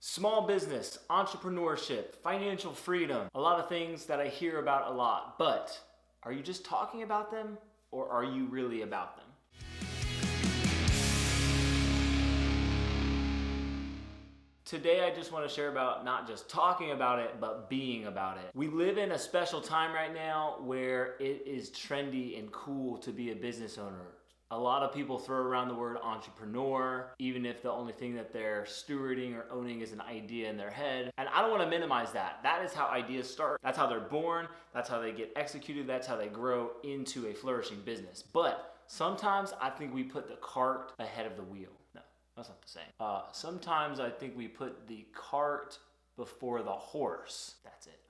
Small business, entrepreneurship, financial freedom, a lot of things that I hear about a lot, but are you just talking about them or are you really about them? Today I just want to share about not just talking about it, but being about it. We live in a special time right now where it is trendy and cool to be a business owner. A lot of people throw around the word entrepreneur, even if the only thing that they're stewarding or owning is an idea in their head. And I don't want to minimize that. That is how ideas start. That's how they're born. That's how they get executed. That's how they grow into a flourishing business. But sometimes I think we put the cart ahead of the wheel. No, that's not the same. Sometimes I think we put the cart before the horse. That's it.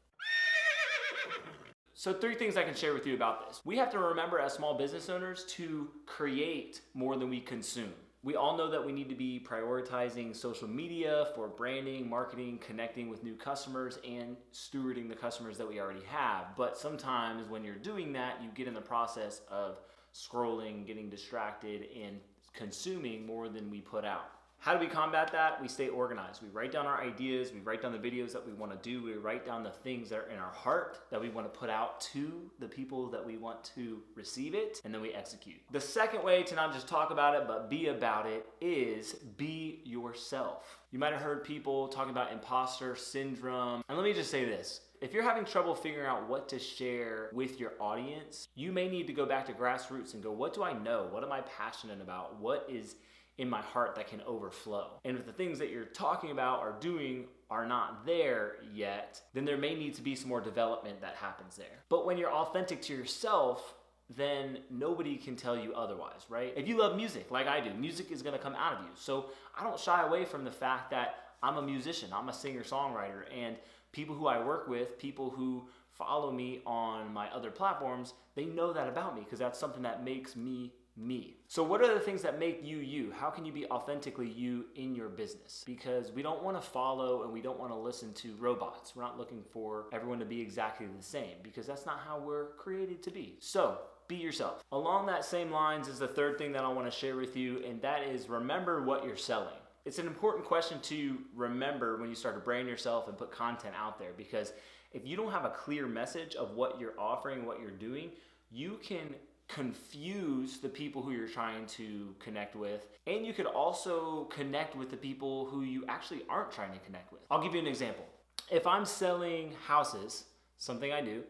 So 3 things I can share with you about this. We have to remember as small business owners to create more than we consume. We all know that we need to be prioritizing social media for branding, marketing, connecting with new customers, and stewarding the customers that we already have. But sometimes when you're doing that, you get in the process of scrolling, getting distracted, and consuming more than we put out. How do we combat that? We stay organized. We write down our ideas, we write down the videos that we want to do, we write down the things that are in our heart that we want to put out to the people that we want to receive it, and then we execute. The second way to not just talk about it, but be about it is be yourself. You might have heard people talking about imposter syndrome, and let me just say this. If you're having trouble figuring out what to share with your audience, you may need to go back to grassroots and go, what do I know? What am I passionate about? What is in my heart that can overflow? And if the things that you're talking about or doing are not there yet, then there may need to be some more development that happens there. But when you're authentic to yourself, then nobody can tell you otherwise, right? If you love music like I do, music is gonna come out of you. So I don't shy away from the fact that I'm a musician, I'm a singer-songwriter, and people who I work with, people who follow me on my other platforms, they know that about me because that's something that makes me me. So what are the things that make you you? How can you be authentically you in your business? Because we don't want to follow and we don't want to listen to robots. We're not looking for everyone to be exactly the same because that's not how we're created to be. So be yourself. Along that same lines is the third thing that I want to share with you, and that is remember what you're selling. It's an important question to remember when you start to brand yourself and put content out there, because if you don't have a clear message of what you're offering, what you're doing, you can confuse the people who you're trying to connect with, and you could also connect with the people who you actually aren't trying to connect with. I'll give you an example. If I'm selling houses, something I do,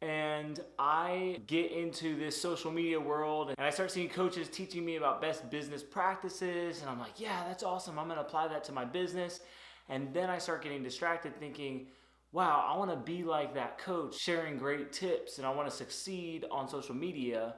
and I get into this social media world and I start seeing coaches teaching me about best business practices, and I'm like, yeah, that's awesome, I'm gonna apply that to my business. And then I start getting distracted thinking, wow, I wanna be like that coach, sharing great tips, and I wanna succeed on social media.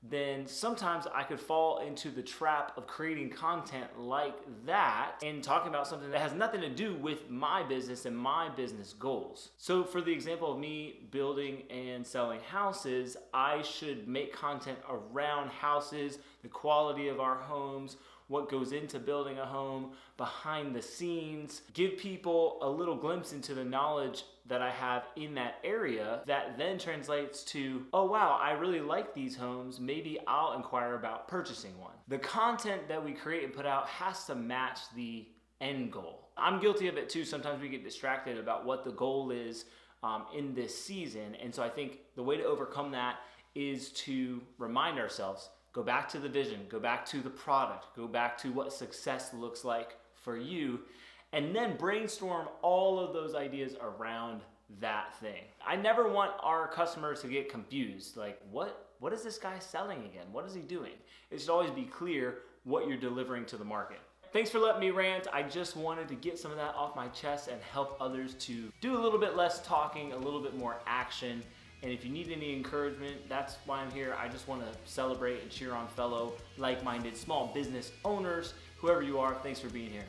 Then sometimes I could fall into the trap of creating content like that and talking about something that has nothing to do with my business and my business goals. So for the example of me building and selling houses, I should make content around houses, the quality of our homes, what goes into building a home, behind the scenes, give people a little glimpse into the knowledge that I have in that area that then translates to, oh wow, I really like these homes, maybe I'll inquire about purchasing one. The content that we create and put out has to match the end goal. I'm guilty of it too. Sometimes we get distracted about what the goal is in this season, and so I think the way to overcome that is to remind ourselves, go back to the vision, go back to the product, go back to what success looks like for you, and then brainstorm all of those ideas around that thing. I never want our customers to get confused. Like, what is this guy selling again? What is he doing? It should always be clear what you're delivering to the market. Thanks for letting me rant. I just wanted to get some of that off my chest and help others to do a little bit less talking, a little bit more action. And if you need any encouragement, that's why I'm here. I just want to celebrate and cheer on fellow like-minded small business owners. Whoever you are, thanks for being here.